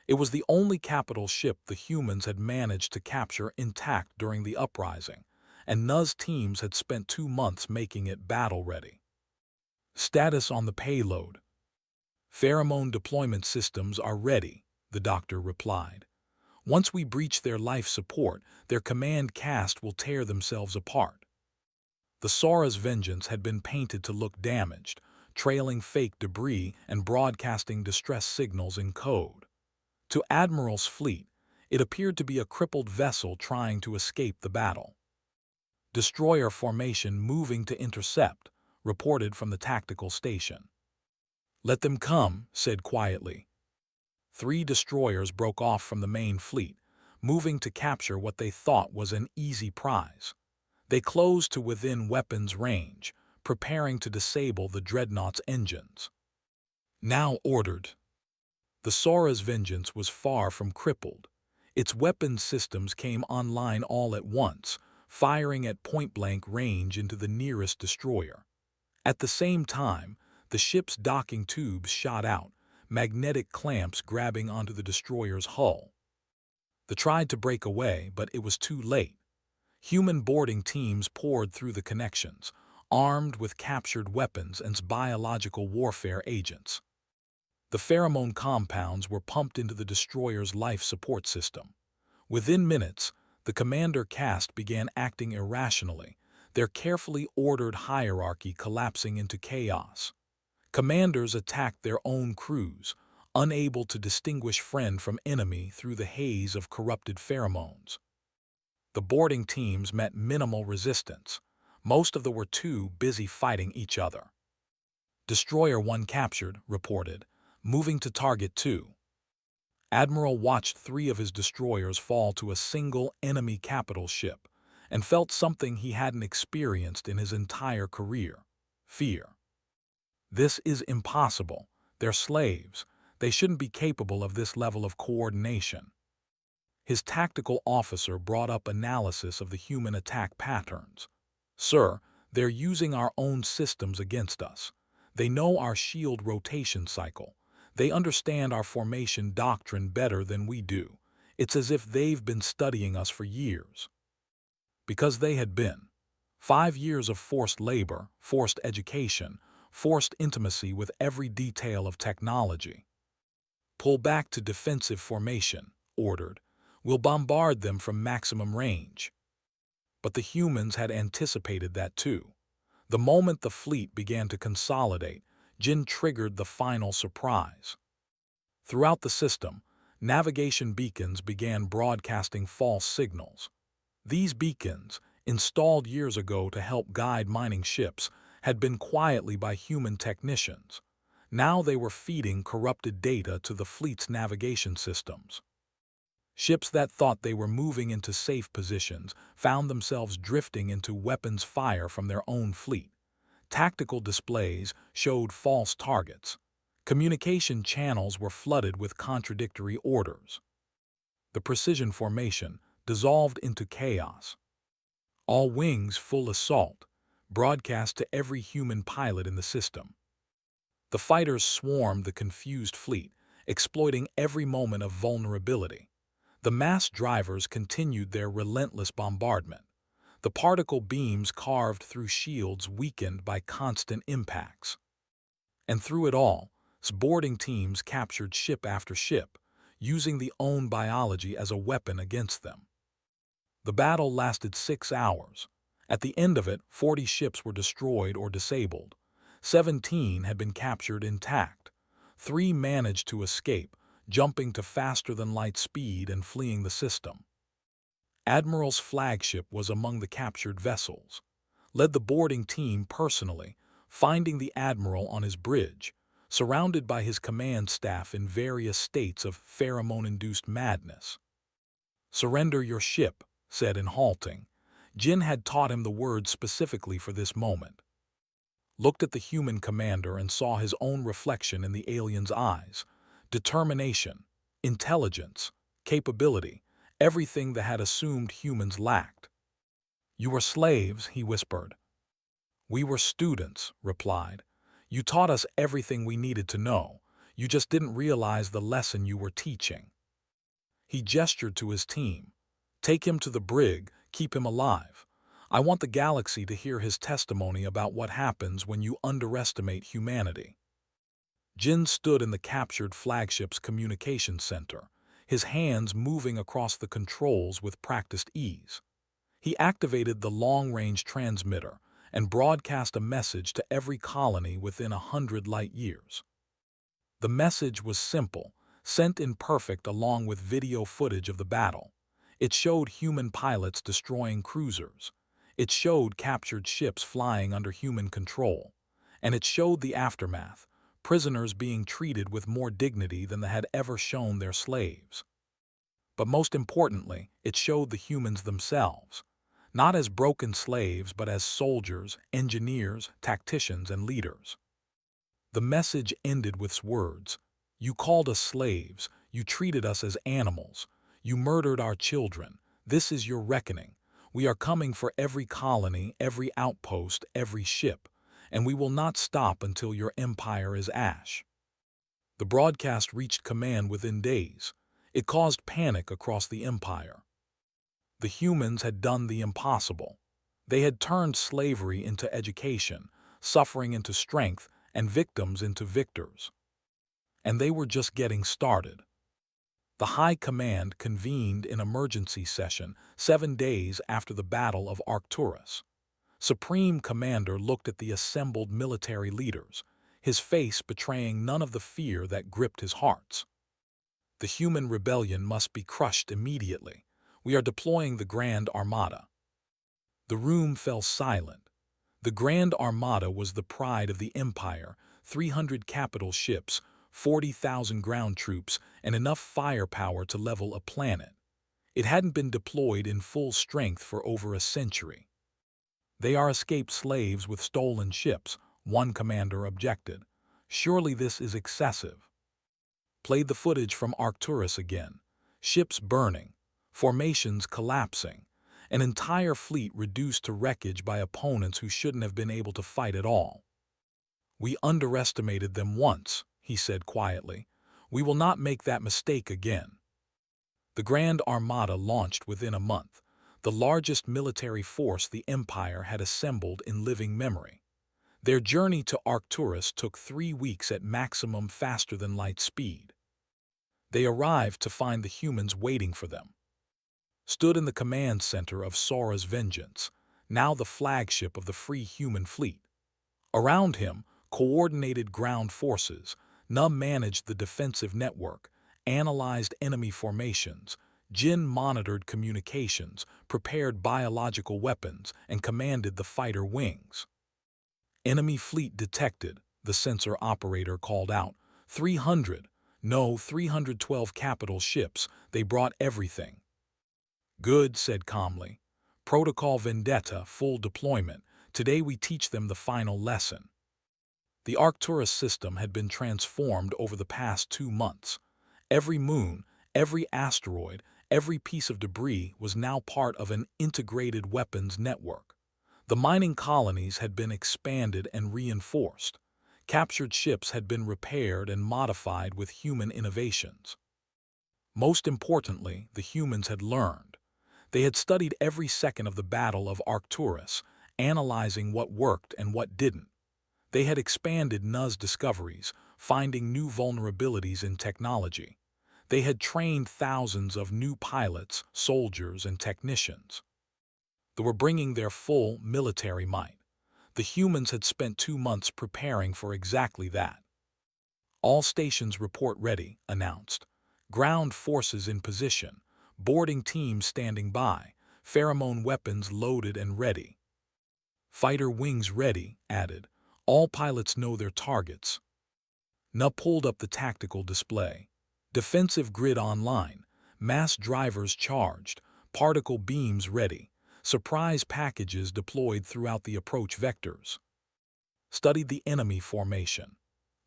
It was the only capital ship the humans had managed to capture intact during the uprising, and Nuz teams had spent 2 months making it battle-ready. Status on the payload. "Pheromone deployment systems are ready," the doctor replied. "Once we breach their life support, their command caste will tear themselves apart." The Sora's Vengeance had been painted to look damaged, trailing fake debris and broadcasting distress signals in code. To Admiral's fleet, it appeared to be a crippled vessel trying to escape the battle. "Destroyer formation moving to intercept," reported from the tactical station. "Let them come," said quietly. 3 destroyers broke off from the main fleet, moving to capture what they thought was an easy prize. They closed to within weapons range, preparing to disable the dreadnought's engines. Now ordered. The Sora's Vengeance was far from crippled. Its weapons systems came online all at once, firing at point-blank range into the nearest destroyer. At the same time, the ship's docking tubes shot out, magnetic clamps grabbing onto the destroyer's hull. They tried to break away, but it was too late. Human boarding teams poured through the connections, armed with captured weapons and biological warfare agents. The pheromone compounds were pumped into the destroyer's life support system. Within minutes, the commander caste began acting irrationally, their carefully ordered hierarchy collapsing into chaos. Commanders attacked their own crews, unable to distinguish friend from enemy through the haze of corrupted pheromones. The boarding teams met minimal resistance. Most of them were too busy fighting each other. Destroyer 1 captured, reported, moving to target 2. Admiral watched 3 of his destroyers fall to a single enemy capital ship and felt something he hadn't experienced in his entire career: fear. This is impossible. They're slaves. They shouldn't be capable of this level of coordination. His tactical officer brought up analysis of the human attack patterns. Sir, they're using our own systems against us. They know our shield rotation cycle. They understand our formation doctrine better than we do. It's as if they've been studying us for years. Because they had been. 5 years of forced labor, forced education, forced intimacy with every detail of technology. Pull back to defensive formation, ordered. We'll bombard them from maximum range. But the humans had anticipated that too. The moment the fleet began to consolidate, Jin triggered the final surprise. Throughout the system, navigation beacons began broadcasting false signals. These beacons, installed years ago to help guide mining ships, had been quietly by human technicians. Now they were feeding corrupted data to the fleet's navigation systems. Ships that thought they were moving into safe positions found themselves drifting into weapons fire from their own fleet. Tactical displays showed false targets. Communication channels were flooded with contradictory orders. The precision formation dissolved into chaos. All wings full assault, broadcast to every human pilot in the system. The fighters swarmed the confused fleet, exploiting every moment of vulnerability. The mass drivers continued their relentless bombardment. The particle beams carved through shields weakened by constant impacts. And through it all, boarding teams captured ship after ship, using the own biology as a weapon against them. The battle lasted 6 hours. At the end of it, 40 ships were destroyed or disabled. 17 had been captured intact. 3 managed to escape, jumping to faster-than-light speed and fleeing the system. Admiral's flagship was among the captured vessels. Led the boarding team personally, finding the Admiral on his bridge, surrounded by his command staff in various states of pheromone-induced madness. "Surrender your ship," said in halting. Jin had taught him the words specifically for this moment. Looked at the human commander and saw his own reflection in the alien's eyes. Determination, intelligence, capability, everything that had assumed humans lacked. "You were slaves," he whispered. "We were students," replied. "You taught us everything we needed to know. You just didn't realize the lesson you were teaching." He gestured to his team. "Take him to the brig, keep him alive. I want the galaxy to hear his testimony about what happens when you underestimate humanity." Jin stood in the captured flagship's communication center, his hands moving across the controls with practiced ease. He activated the long-range transmitter and broadcast a message to every colony within 100 light-years. The message was simple, sent in perfect along with video footage of the battle. It showed human pilots destroying cruisers. It showed captured ships flying under human control. And it showed the aftermath, prisoners being treated with more dignity than they had ever shown their slaves. But most importantly, it showed the humans themselves, not as broken slaves but as soldiers, engineers, tacticians, and leaders. The message ended with words: "You called us slaves, you treated us as animals, you murdered our children. This is your reckoning. We are coming for every colony, every outpost, every ship, and we will not stop until your empire is ash." The broadcast reached command within days. It caused panic across the empire. The humans had done the impossible. They had turned slavery into education, suffering into strength, and victims into victors. And they were just getting started. The High Command convened an emergency session 7 days after the Battle of Arcturus. Supreme Commander looked at the assembled military leaders. his face betraying none of the fear that gripped his hearts. The human rebellion must be crushed immediately. We are deploying the Grand Armada. The room fell silent. The Grand Armada was the pride of the Empire, 300 capital ships, 40,000 ground troops, and enough firepower to level a planet. It hadn't been deployed in full strength for over a century. "They are escaped slaves with stolen ships," one commander objected. "Surely this is excessive." Played the footage from Arcturus again. Ships burning, formations collapsing, an entire fleet reduced to wreckage by opponents who shouldn't have been able to fight at all. "We underestimated them once," he said quietly. "We will not make that mistake again." The Grand Armada launched within a month, the largest military force the Empire had assembled in living memory. Their journey to Arcturus took 3 weeks at maximum faster-than-light speed. They arrived to find the humans waiting for them. Stood in the command center of Sora's Vengeance, now the flagship of the Free Human Fleet. Around him, coordinated ground forces. Num managed the defensive network, analyzed enemy formations. Jin monitored communications, prepared biological weapons, and commanded the fighter wings. "Enemy fleet detected," the sensor operator called out. 300. No, 312 capital ships. They brought everything." "Good," said calmly. "Protocol Vendetta, full deployment. Today we teach them the final lesson." The Arcturus system had been transformed over the past 2 months. Every moon, every asteroid, every piece of debris was now part of an integrated weapons network. The mining colonies had been expanded and reinforced. Captured ships had been repaired and modified with human innovations. Most importantly, the humans had learned. They had studied every second of the Battle of Arcturus, analyzing what worked and what didn't. They had expanded NU's discoveries, finding new vulnerabilities in technology. They had trained thousands of new pilots, soldiers, and technicians. They were bringing their full military might. The humans had spent 2 months preparing for exactly that. "All stations report ready," announced. "Ground forces in position, boarding teams standing by, pheromone weapons loaded and ready. Fighter wings ready," added. "All pilots know their targets." Nu pulled up the tactical display. Defensive grid online, mass drivers charged, particle beams ready, surprise packages deployed throughout the approach vectors. Studied the enemy formation.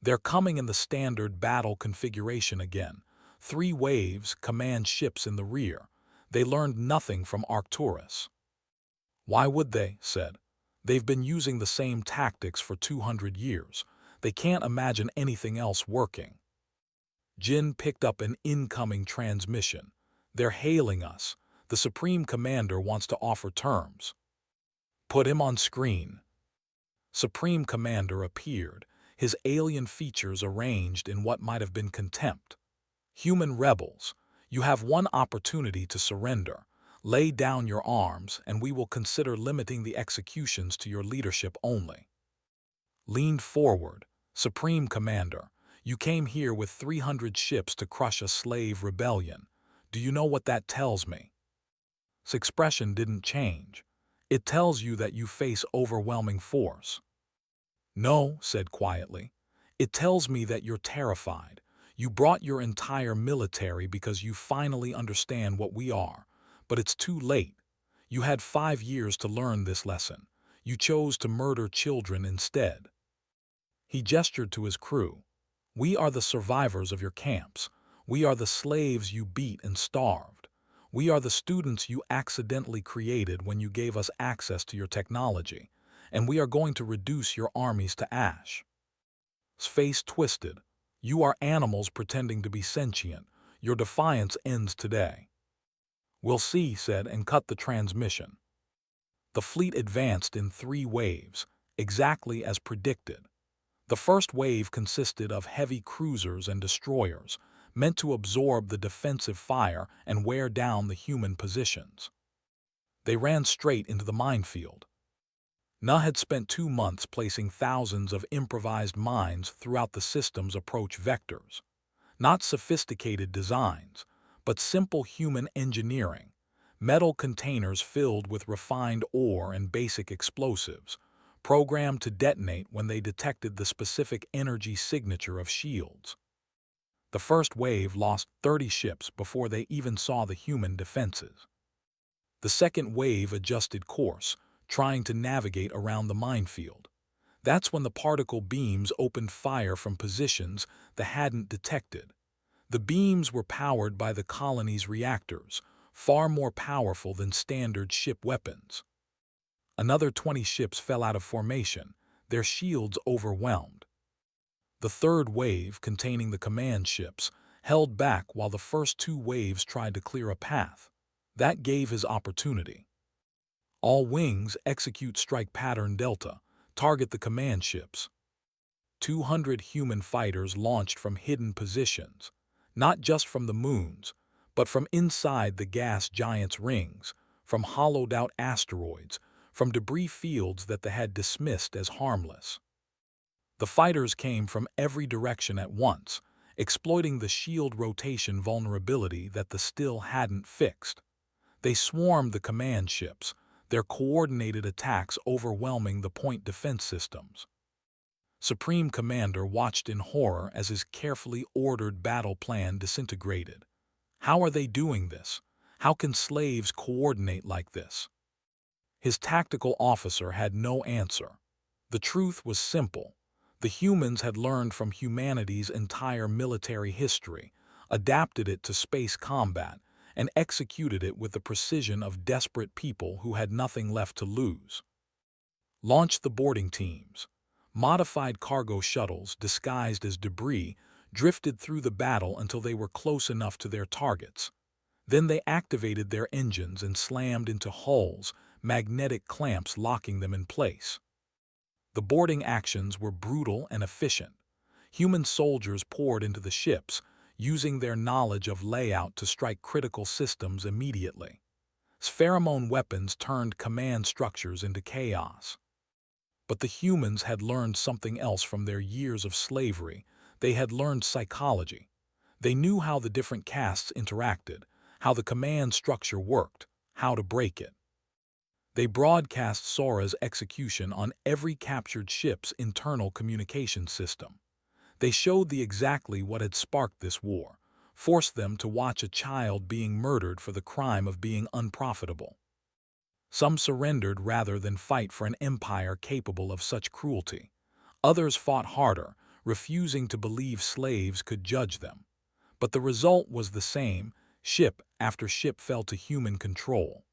They're coming in the standard battle configuration again. 3 waves, command ships in the rear. They learned nothing from Arcturus. "Why would they?" said. "They've been using the same tactics for 200 years. They can't imagine anything else working." Jin picked up an incoming transmission. "They're hailing us. The Supreme Commander wants to offer terms." "Put him on screen." Supreme Commander appeared, his alien features arranged in what might have been contempt. "Human rebels, you have one opportunity to surrender. Lay down your arms, and we will consider limiting the executions to your leadership only." Leaned forward. "Supreme Commander, you came here with 300 ships to crush a slave rebellion. Do you know what that tells me?" His expression didn't change. "It tells you that you face overwhelming force." "No," said quietly. "It tells me that you're terrified. You brought your entire military because you finally understand what we are. But it's too late. You had 5 years to learn this lesson. You chose to murder children instead." He gestured to his crew. "We are the survivors of your camps. We are the slaves you beat and starved. We are the students you accidentally created when you gave us access to your technology. And we are going to reduce your armies to ash." His face twisted. "You are animals pretending to be sentient. Your defiance ends today." "We'll see," said, and cut the transmission. The fleet advanced in 3 waves, exactly as predicted. The first wave consisted of heavy cruisers and destroyers, meant to absorb the defensive fire and wear down the human positions. They ran straight into the minefield. Na had spent 2 months placing thousands of improvised mines throughout the system's approach vectors. Not sophisticated designs, but simple human engineering, metal containers filled with refined ore and basic explosives, programmed to detonate when they detected the specific energy signature of shields. The first wave lost 30 ships before they even saw the human defenses. The second wave adjusted course, trying to navigate around the minefield. That's when the particle beams opened fire from positions they hadn't detected. The beams were powered by the colony's reactors, far more powerful than standard ship weapons. Another 20 ships fell out of formation, their shields overwhelmed. The third wave, containing the command ships, held back while the first 2 waves tried to clear a path. That gave his opportunity. All wings execute strike pattern Delta, target the command ships. 200 human fighters launched from hidden positions, not just from the moons, but from inside the gas giants' rings, from hollowed-out asteroids, from debris fields that they had dismissed as harmless. The fighters came from every direction at once, exploiting the shield rotation vulnerability that the still hadn't fixed. They swarmed the command ships, their coordinated attacks overwhelming the point defense systems. Supreme Commander watched in horror as his carefully ordered battle plan disintegrated. How are they doing this? How can slaves coordinate like this? His tactical officer had no answer. The truth was simple. The humans had learned from humanity's entire military history, adapted it to space combat, and executed it with the precision of desperate people who had nothing left to lose. Launched the boarding teams. Modified cargo shuttles, disguised as debris, drifted through the battle until they were close enough to their targets. Then they activated their engines and slammed into hulls, magnetic clamps locking them in place. The boarding actions were brutal and efficient. Human soldiers poured into the ships, using their knowledge of layout to strike critical systems immediately. Pheromone weapons turned command structures into chaos. But the humans had learned something else from their years of slavery. They had learned psychology. They knew how the different castes interacted, how the command structure worked, how to break it. They broadcast Sora's execution on every captured ship's internal communication system. They showed the exactly what had sparked this war, forced them to watch a child being murdered for the crime of being unprofitable. Some surrendered rather than fight for an empire capable of such cruelty. Others fought harder, refusing to believe slaves could judge them. But the result was the same. Ship after ship fell to human control.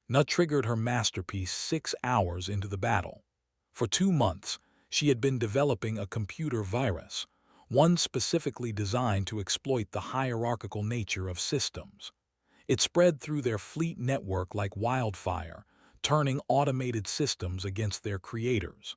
Na triggered her masterpiece 6 hours into the battle. For 2 months, she had been developing a computer virus, one specifically designed to exploit the hierarchical nature of systems. It spread through their fleet network like wildfire, turning automated systems against their creators.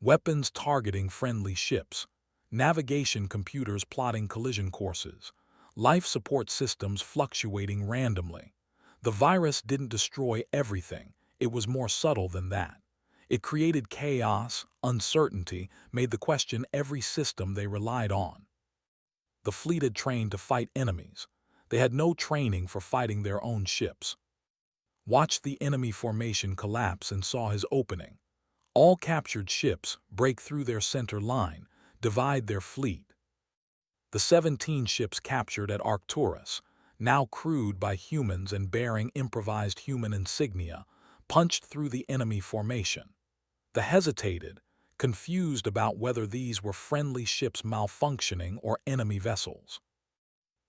Weapons targeting friendly ships, navigation computers plotting collision courses, life support systems fluctuating randomly. The virus didn't destroy everything, it was more subtle than that. It created chaos, uncertainty, made the question every system they relied on. The fleet had trained to fight enemies. They had no training for fighting their own ships. Watched the enemy formation collapse and saw his opening. All captured ships break through their center line, divide their fleet. The 17 ships captured at Arcturus, now crewed by humans and bearing improvised human insignia, punched through the enemy formation. They hesitated, confused about whether these were friendly ships malfunctioning or enemy vessels.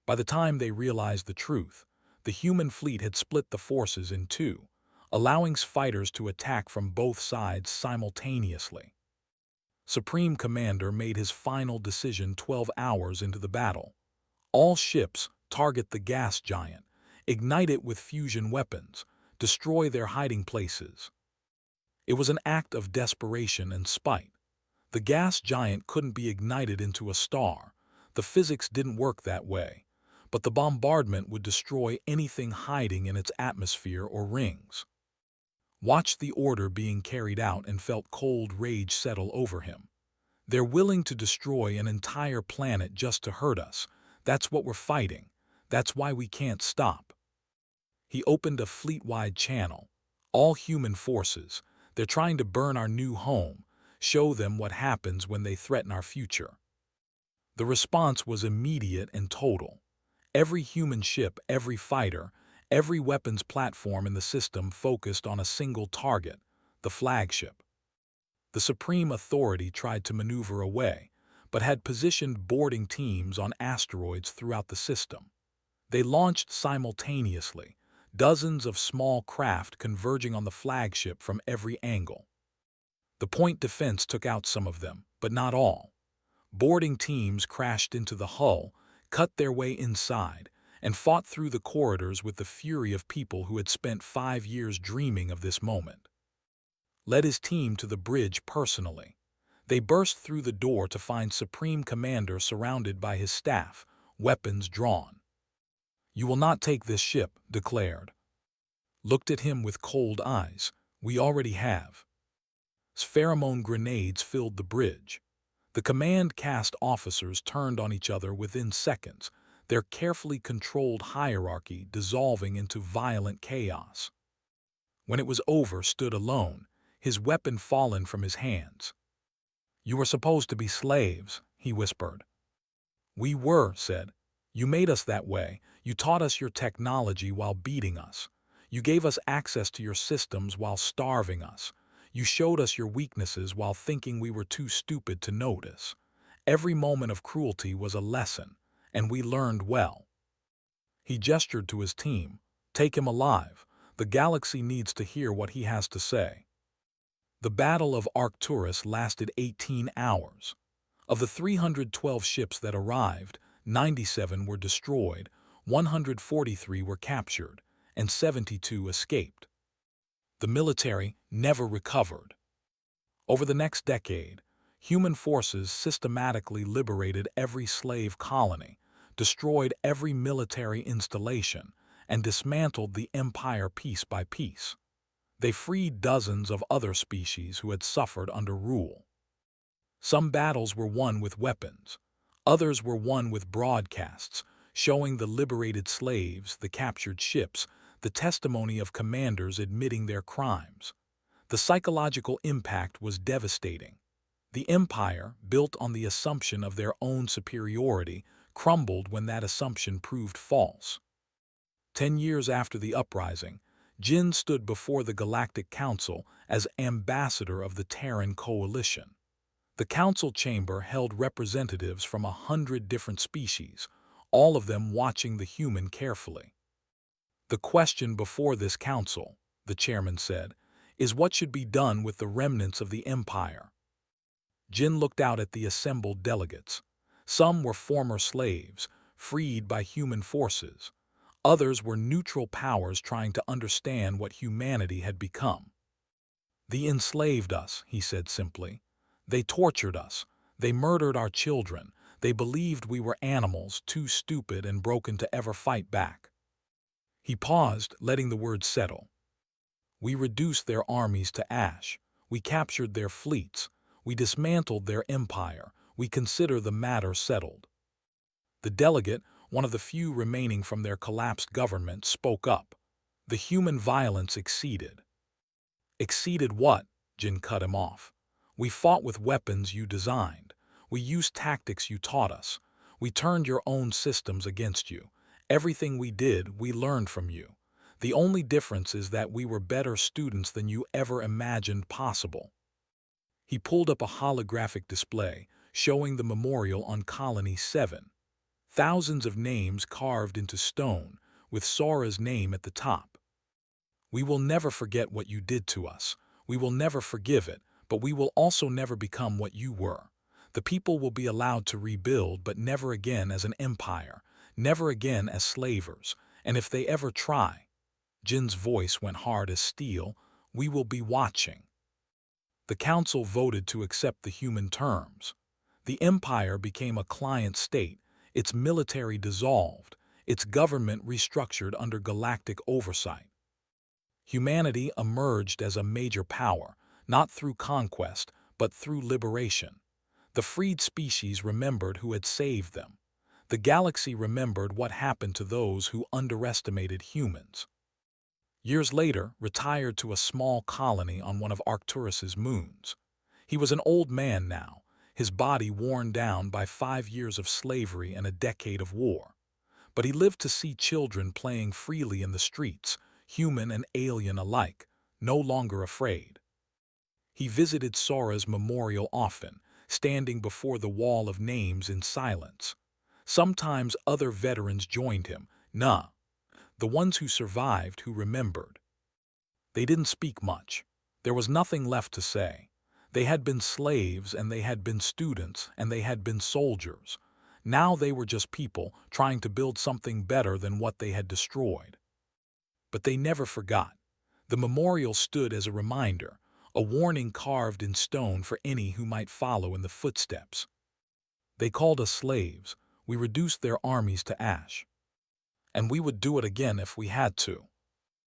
By the time they realized the truth, the human fleet had split the forces in two, allowing fighters to attack from both sides simultaneously. Supreme Commander made his final decision 12 hours into the battle. All ships target the gas giant, ignite it with fusion weapons, destroy their hiding places. It was an act of desperation and spite. The gas giant couldn't be ignited into a star. The physics didn't work that way. But the bombardment would destroy anything hiding in its atmosphere or rings. watched the order being carried out and felt cold rage settle over him. They're willing to destroy an entire planet just to hurt us. That's what we're fighting. That's why we can't stop. He opened a fleet-wide channel. All human forces. They're trying to burn our new home, show them what happens when they threaten our future. The response was immediate and total. Every human ship, every fighter, every weapons platform in the system focused on a single target, the flagship. The Supreme Authority tried to maneuver away, but had positioned boarding teams on asteroids throughout the system. They launched simultaneously, dozens of small craft converging on the flagship from every angle. The point defense took out some of them, but not all. Boarding teams crashed into the hull, cut their way inside, and fought through the corridors with the fury of people who had spent 5 years dreaming of this moment. Led his team to the bridge personally. They burst through the door to find Supreme Commander surrounded by his staff, weapons drawn. "You will not take this ship," declared. Looked at him with cold eyes. "We already have." Pheromone grenades filled the bridge. The command-cast officers turned on each other within seconds, their carefully controlled hierarchy dissolving into violent chaos. When it was over, stood alone, his weapon fallen from his hands. "You were supposed to be slaves," he whispered. "We were," said. "You made us that way. You taught us your technology while beating us. You gave us access to your systems while starving us. You showed us your weaknesses while thinking we were too stupid to notice. Every moment of cruelty was a lesson, and we learned well." He gestured to his team. "Take him alive. The galaxy needs to hear what he has to say." The Battle of Arcturus lasted 18 hours. Of the 312 ships that arrived, 97 were destroyed, 143 were captured, and 72 escaped. The military never recovered. Over the next decade, human forces systematically liberated every slave colony, destroyed every military installation, and dismantled the empire piece by piece. They freed dozens of other species who had suffered under rule. Some battles were won with weapons. Others were won with broadcasts, showing the liberated slaves, the captured ships, the testimony of commanders admitting their crimes. The psychological impact was devastating. The empire, built on the assumption of their own superiority, crumbled when that assumption proved false. 10 years after the uprising, Jin stood before the Galactic Council as ambassador of the Terran Coalition. The council chamber held representatives from 100 different species, all of them watching the human carefully. "The question before this council," the chairman said, "is what should be done with the remnants of the empire." Jin looked out at the assembled delegates. Some were former slaves, freed by human forces. Others were neutral powers trying to understand what humanity had become. "They enslaved us," he said simply. "They tortured us. They murdered our children. They believed we were animals, too stupid and broken to ever fight back." He paused, letting the words settle. "We reduced their armies to ash. We captured their fleets. We dismantled their empire. We consider the matter settled." The delegate, one of the few remaining from their collapsed government, spoke up. "The human violence exceeded." "Exceeded what?" Jin cut him off. "We fought with weapons you designed. We used tactics you taught us. We turned your own systems against you. Everything we did, we learned from you. The only difference is that we were better students than you ever imagined possible." He pulled up a holographic display, showing the memorial on Colony 7. Thousands of names carved into stone, with Sora's name at the top. "We will never forget what you did to us. We will never forgive it, but we will also never become what you were. The people will be allowed to rebuild, but never again as an empire, never again as slavers, and if they ever try," Jin's voice went hard as steel, "we will be watching." The council voted to accept the human terms. The empire became a client state, its military dissolved, its government restructured under galactic oversight. Humanity emerged as a major power, not through conquest, but through liberation. The freed species remembered who had saved them. The galaxy remembered what happened to those who underestimated humans. Years later, retired to a small colony on one of Arcturus's moons. He was an old man now, his body worn down by 5 years of slavery and a decade of war. But he lived to see children playing freely in the streets, human and alien alike, no longer afraid. He visited Sora's memorial often, standing before the wall of names in silence. Sometimes other veterans joined him, the ones who survived, who remembered. They didn't speak much. There was nothing left to say. They had been slaves, and they had been students, and they had been soldiers. Now they were just people trying to build something better than what they had destroyed. But they never forgot. The memorial stood as a reminder, a warning carved in stone for any who might follow in the footsteps. They called us slaves. We reduced their armies to ash. And we would do it again if we had to.